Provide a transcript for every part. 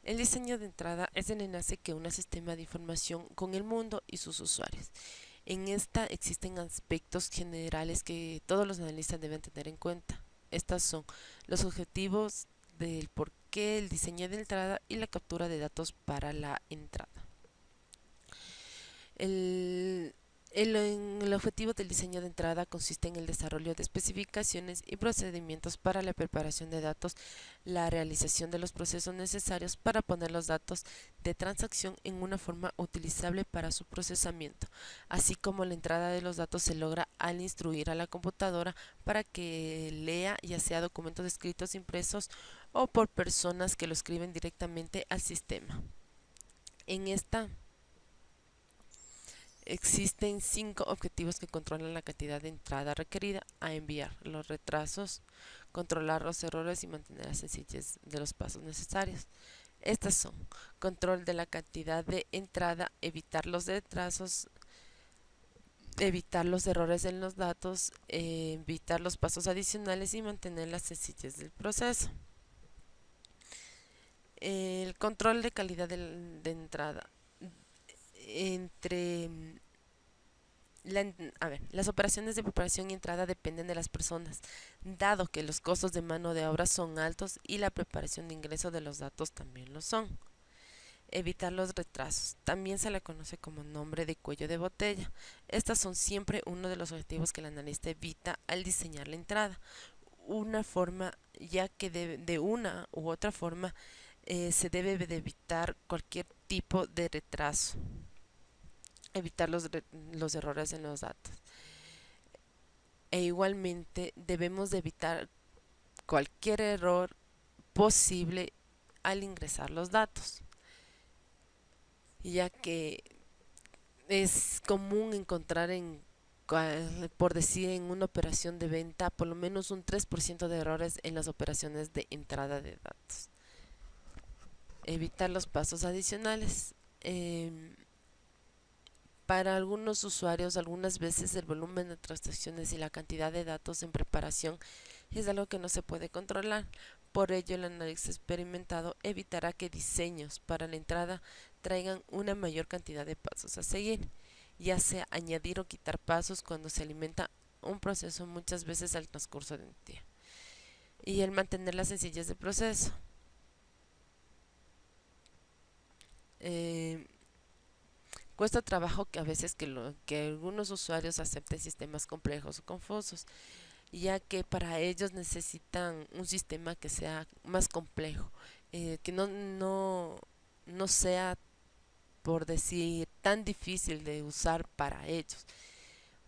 El diseño de entrada es el enlace que une un sistema de información con el mundo y sus usuarios. En esta existen aspectos generales que todos los analistas deben tener en cuenta. Estos son los objetivos del porqué, el diseño de entrada y la captura de datos para la entrada. El, el objetivo del diseño de entrada consiste en el desarrollo de especificaciones y procedimientos para la preparación de datos, la realización de los procesos necesarios para poner los datos de transacción en una forma utilizable para su procesamiento, así como la entrada de los datos se logra al instruir a la computadora para que lea ya sea documentos escritos, impresos o por personas que lo escriben directamente al sistema. En esta Existen 5 objetivos que controlan la cantidad de entrada requerida a enviar, los retrasos, controlar los errores y mantener la sencillez de los pasos necesarios. Estas son: control de la cantidad de entrada, evitar los retrasos, evitar los errores en los datos, evitar los pasos adicionales y mantener la sencillez del proceso. El control de calidad de entrada entre las operaciones de preparación y entrada dependen de las personas, dado que los costos de mano de obra son altos y la preparación de ingreso de los datos también lo son. Evitar los retrasos. También se le conoce como nombre de cuello de botella. Estas son siempre uno de los objetivos que el analista evita al diseñar la entrada. Una forma, ya que de una u otra forma se debe de evitar cualquier tipo de retraso. Evitar los errores en los datos. E igualmente debemos de evitar cualquier error posible al ingresar los datos, ya que es común encontrar por decir, en una operación de venta, por lo menos un 3% de errores en las operaciones de entrada de datos. Evitar los pasos adicionales. Para algunos usuarios, algunas veces el volumen de transacciones y la cantidad de datos en preparación es algo que no se puede controlar. Por ello, el análisis experimentado evitará que diseños para la entrada traigan una mayor cantidad de pasos a seguir, ya sea añadir o quitar pasos cuando se alimenta un proceso muchas veces al transcurso de un día. Y el mantener la sencillez del proceso. Eh, Cuesta trabajo que a veces que algunos usuarios acepten sistemas complejos o confusos, ya que para ellos necesitan un sistema que sea más complejo, que no sea, por decir, tan difícil de usar para ellos,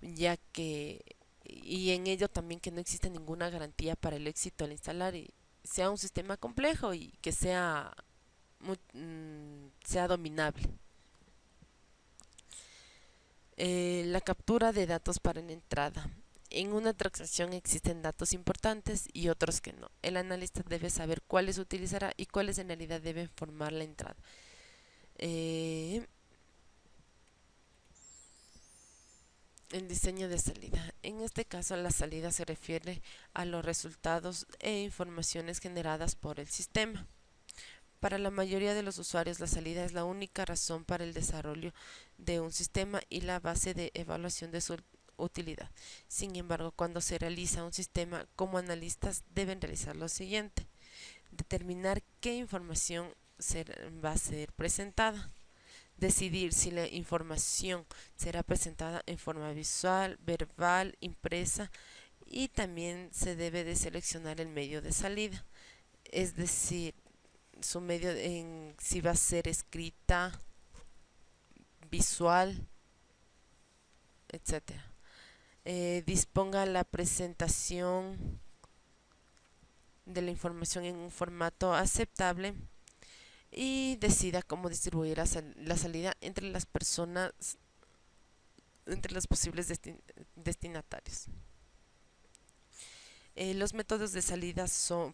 ya que, y en ello también que no existe ninguna garantía para el éxito al instalar y sea un sistema complejo y que sea dominable. La captura de datos para la entrada. En una transacción existen datos importantes y otros que no. El analista debe saber cuáles utilizará y cuáles en realidad deben formar la entrada. Eh, el diseño de salida. En este caso, la salida se refiere a los resultados e informaciones generadas por el sistema. Para la mayoría de los usuarios, la salida es la única razón para el desarrollo de un sistema y la base de evaluación de su utilidad. Sin embargo, cuando se realiza un sistema, como analistas deben realizar lo siguiente: determinar qué información va a ser presentada, decidir si la información será presentada en forma visual, verbal, impresa, y también se debe de seleccionar el medio de salida, es decir, su medio en si va a ser escrita, visual, etcétera. Disponga la presentación de la información en un formato aceptable y decida cómo distribuir la salida entre las personas, entre los posibles destinatarios. Los métodos de salida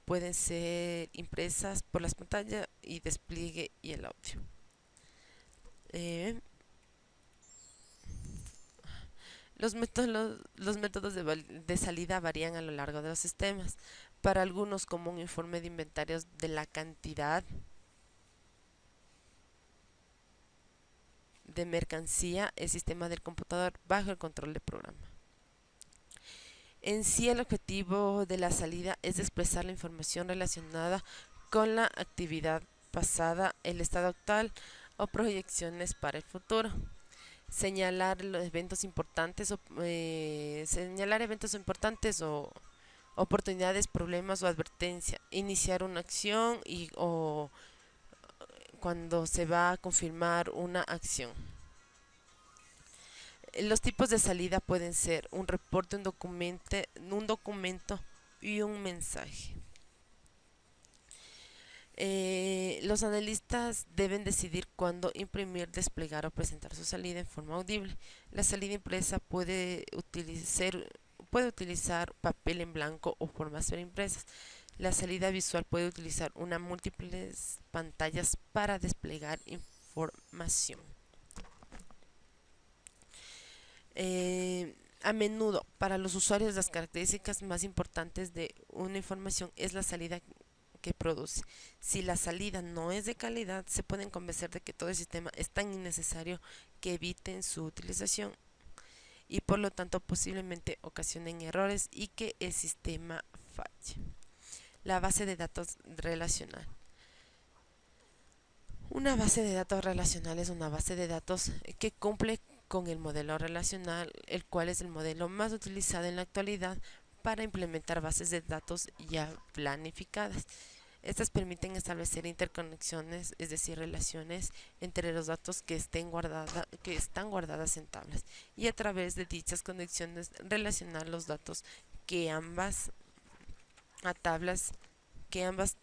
pueden ser impresas por las pantallas y despliegue y el audio. Eh, los métodos de salida varían a lo largo de los sistemas. Para algunos, como un informe de inventarios de la cantidad de mercancía el sistema del computador bajo el control del programa. En sí, el objetivo de la salida es expresar la información relacionada con la actividad pasada, el estado actual o proyecciones para el futuro. Señalar los eventos importantes o oportunidades, problemas o advertencia, iniciar una acción o cuando se va a confirmar una acción. Los tipos de salida pueden ser un reporte, un documento y un mensaje. Los analistas deben decidir cuándo imprimir, desplegar o presentar su salida en forma audible. La salida impresa puede utilizar papel en blanco o formas preimpresas. La salida visual puede utilizar múltiples pantallas para desplegar información. A menudo, para los usuarios, las características más importantes de una información es la salida que produce. Si la salida no es de calidad, se pueden convencer de que todo el sistema es tan innecesario que eviten su utilización y por lo tanto posiblemente ocasionen errores y que el sistema falle. La base de datos relacional. Una base de datos relacional es una base de datos que cumple con el modelo relacional, el cual es el modelo más utilizado en la actualidad para implementar bases de datos ya planificadas. Estas permiten establecer interconexiones, es decir, relaciones entre los datos que están guardadas en tablas, y a través de dichas conexiones relacionar los datos que ambas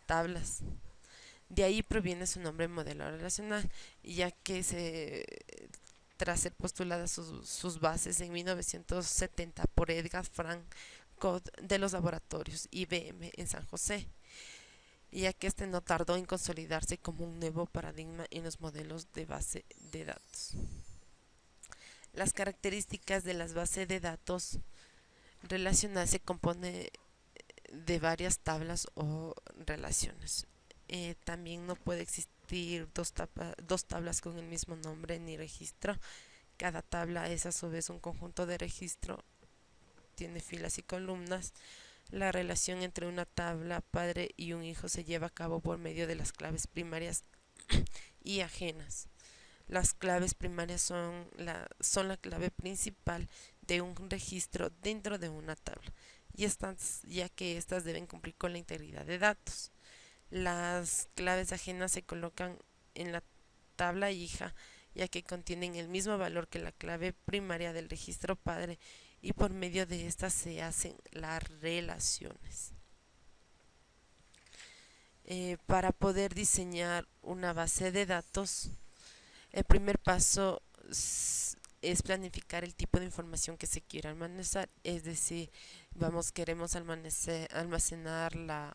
tablas. De ahí proviene su nombre modelo relacional, ya que tras ser postuladas sus bases en 1970 por Edgar Frank Codd de los laboratorios IBM en San José, ya que este no tardó en consolidarse como un nuevo paradigma en los modelos de base de datos. Las características de las bases de datos relacionales se compone de varias tablas o relaciones. También no puede existir dos tablas con el mismo nombre ni registro. Cada tabla es a su vez un conjunto de registro, tiene filas y columnas. La relación entre una tabla padre y un hijo se lleva a cabo por medio de las claves primarias y ajenas. Las claves primarias son la clave principal de un registro dentro de una tabla, ya que estas deben cumplir con la integridad de datos. Las claves ajenas se colocan en la tabla hija, ya que contienen el mismo valor que la clave primaria del registro padre, y por medio de estas se hacen las relaciones. Para poder diseñar una base de datos, el primer paso es planificar el tipo de información que se quiere almacenar, es decir, queremos almacenar la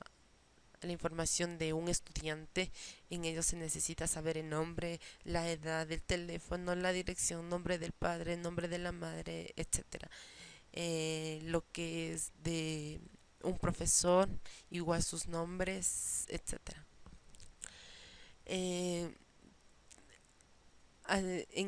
información de un estudiante. En ello se necesita saber el nombre, la edad, el teléfono, la dirección, nombre del padre, nombre de la madre, etcétera. Lo que es de un profesor, igual sus nombres, etcétera. En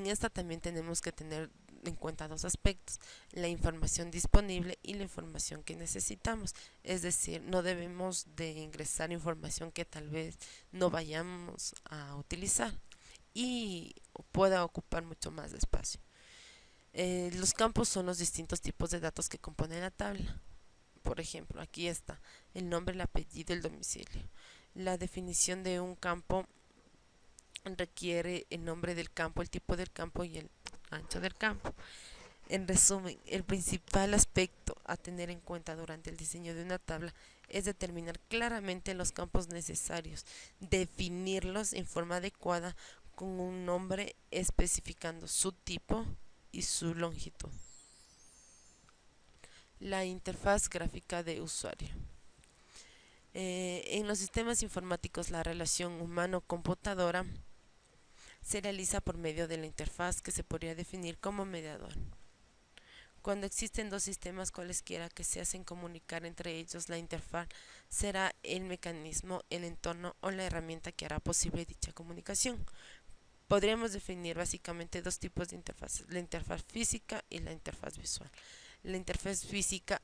esta también tenemos que tener en cuenta dos aspectos: la información disponible y la información que necesitamos. Es decir, no debemos de ingresar información que tal vez no vayamos a utilizar y pueda ocupar mucho más espacio. Los campos son los distintos tipos de datos que componen la tabla. Por ejemplo, aquí está el nombre, el apellido, el domicilio. La definición de un campo requiere el nombre del campo, el tipo del campo y el ancho del campo. En resumen, el principal aspecto a tener en cuenta durante el diseño de una tabla es determinar claramente los campos necesarios, definirlos en forma adecuada con un nombre especificando su tipo y su longitud. La interfaz gráfica de usuario. En los sistemas informáticos, la relación humano-computadora se realiza por medio de la interfaz, que se podría definir como mediador. Cuando existen dos sistemas cualesquiera que se hacen comunicar entre ellos, la interfaz será el mecanismo, el entorno o la herramienta que hará posible dicha comunicación. Podríamos definir básicamente dos tipos de interfaces, la interfaz física y la interfaz visual. La interfaz física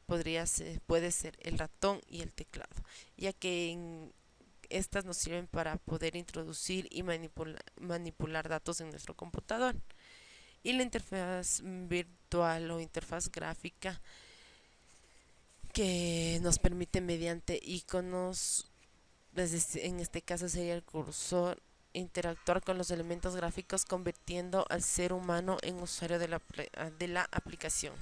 puede ser el ratón y el teclado, ya que estas nos sirven para poder introducir y manipular datos en nuestro computador. Y la interfaz virtual o interfaz gráfica, que nos permite mediante iconos, en este caso sería el cursor, interactuar con los elementos gráficos, convirtiendo al ser humano en usuario de la aplicación.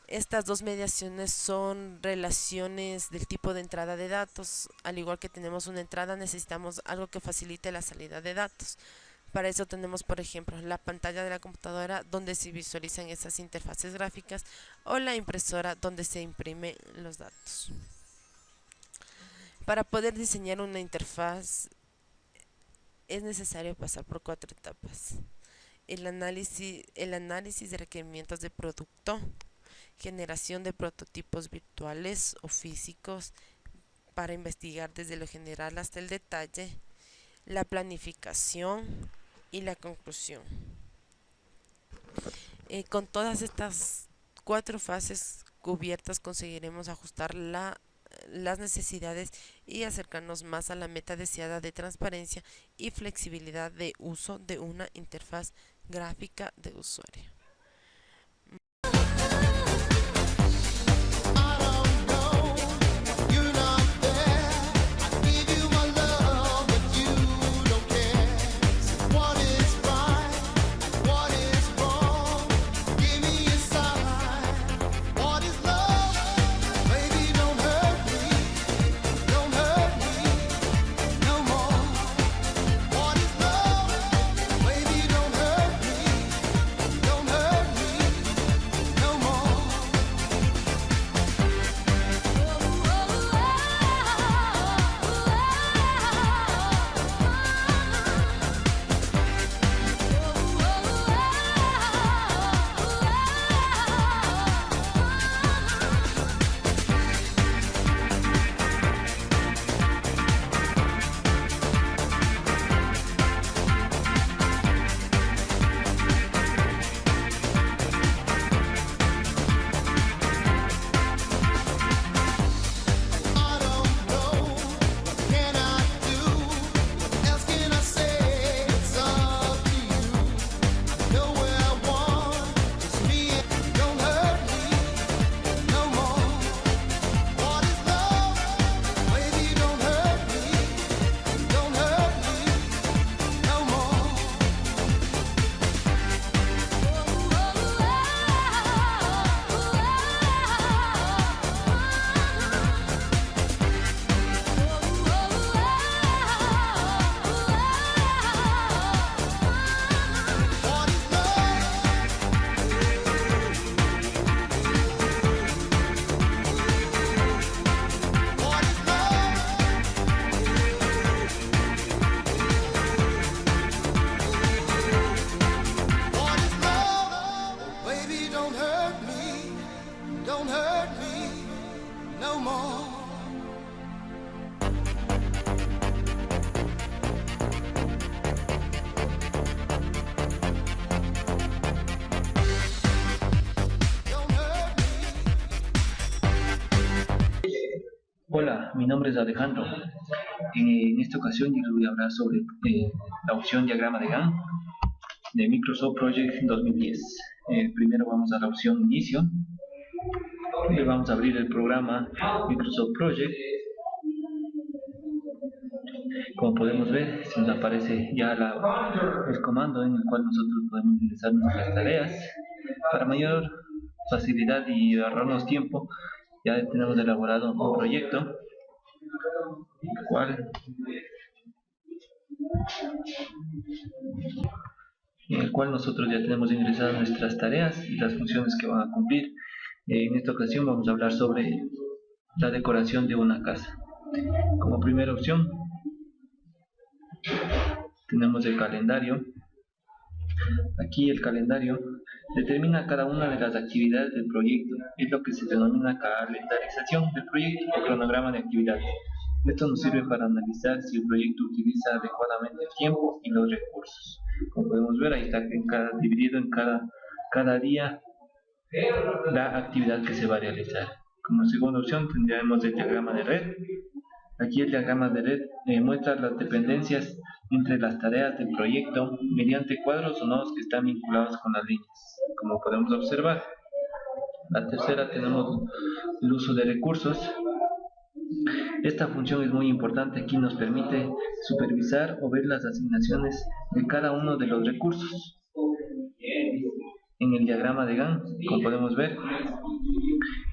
Estas dos mediaciones son relaciones del tipo de entrada de datos. Al igual que tenemos una entrada, necesitamos algo que facilite la salida de datos. Para eso tenemos, por ejemplo, la pantalla de la computadora, donde se visualizan esas interfaces gráficas, o la impresora, donde se imprimen los datos. Para poder diseñar una interfaz es necesario pasar por 4 etapas: el análisis de requerimientos de producto, generación de prototipos virtuales o físicos para investigar desde lo general hasta el detalle, la planificación y la conclusión. Con todas estas 4 fases cubiertas, conseguiremos ajustar las necesidades y acercarnos más a la meta deseada de transparencia y flexibilidad de uso de una interfaz gráfica de usuario. Hola, mi nombre es Alejandro. En esta ocasión yo les voy a hablar sobre la opción diagrama de Gantt de Microsoft Project 2010. Primero vamos a la opción inicio. Vamos a abrir el programa Microsoft Project. Como podemos ver, se nos aparece ya el comando en el cual nosotros podemos ingresar nuestras tareas. Para mayor facilidad y ahorrarnos tiempo, ya tenemos elaborado un proyecto en el cual nosotros ya tenemos ingresadas nuestras tareas y las funciones que van a cumplir. En esta ocasión vamos a hablar sobre la decoración de una casa. Como primera opción tenemos el calendario. Aquí el calendario determina cada una de las actividades del proyecto. Es lo que se denomina calendarización del proyecto o cronograma de actividades. Esto nos sirve para analizar si el proyecto utiliza adecuadamente el tiempo y los recursos. Como podemos ver, ahí está dividido en cada día la actividad que se va a realizar. Como segunda opción tendríamos el diagrama de red. Aquí el diagrama de red muestra las dependencias entre las tareas del proyecto mediante cuadros o nodos que están vinculados con las líneas, como podemos observar. La tercera tenemos el uso de recursos. Esta función es muy importante, aquí nos permite supervisar o ver las asignaciones de cada uno de los recursos. En el diagrama de Gantt, como podemos ver,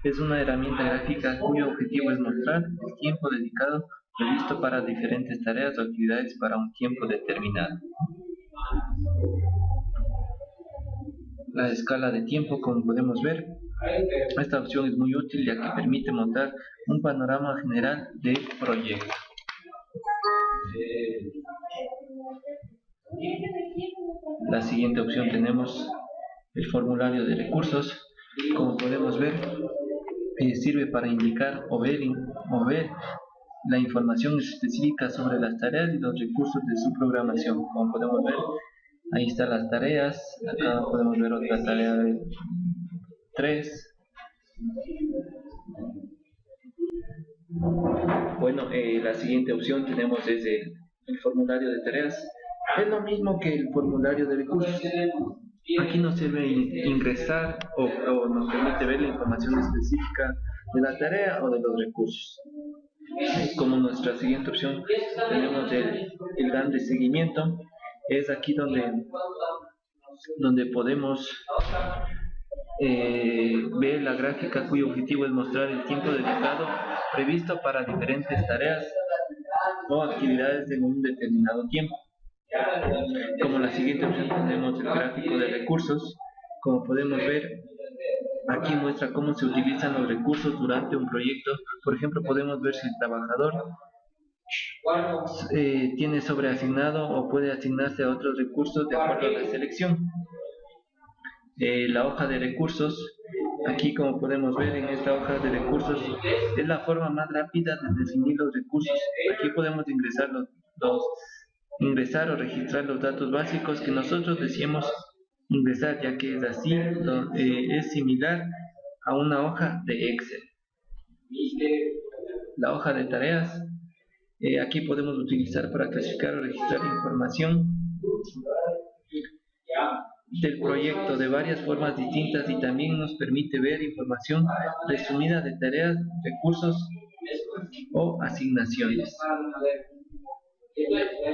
es una herramienta gráfica cuyo objetivo es mostrar el tiempo dedicado previsto para diferentes tareas o actividades para un tiempo determinado. La escala de tiempo, como podemos ver, esta opción es muy útil ya que permite montar un panorama general del proyecto. La siguiente opción tenemos el formulario de recursos. Como podemos ver, sirve para indicar o ver la información específica sobre las tareas y los recursos de su programación. Como podemos ver, ahí están las tareas. Acá podemos ver otra tarea de 3. Bueno, la siguiente opción tenemos es el formulario de tareas. Es lo mismo que el formulario de recursos. Aquí nos sirve ingresar o nos permite ver la información específica de la tarea o de los recursos. Como nuestra siguiente opción tenemos el GAN de seguimiento. Es aquí donde podemos ver la gráfica cuyo objetivo es mostrar el tiempo dedicado previsto para diferentes tareas o actividades en un determinado tiempo. Como la siguiente opción tenemos el gráfico de recursos. Como podemos ver, aquí muestra cómo se utilizan los recursos durante un proyecto. Por ejemplo, podemos ver si el trabajador tiene sobreasignado o puede asignarse a otros recursos de acuerdo a la selección. La hoja de recursos, aquí como podemos ver en esta hoja de recursos, es la forma más rápida de definir los recursos. Aquí podemos ingresar o registrar los datos básicos que nosotros deseamos ingresar, ya que es así, es similar a una hoja de Excel. La hoja de tareas, aquí podemos utilizar para clasificar o registrar información del proyecto de varias formas distintas y también nos permite ver información resumida de tareas, recursos o asignaciones.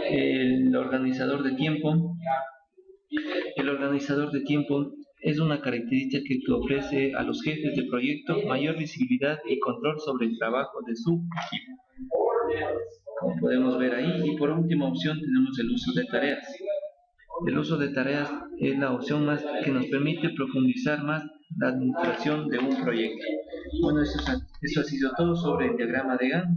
El organizador de tiempo. El organizador de tiempo es una característica que ofrece a los jefes de proyecto mayor visibilidad y control sobre el trabajo de su equipo, como podemos ver ahí. Y por última opción tenemos el uso de tareas. El uso de tareas es la opción más que nos permite profundizar más la administración de un proyecto. Bueno, eso ha sido todo sobre el diagrama de Gantt.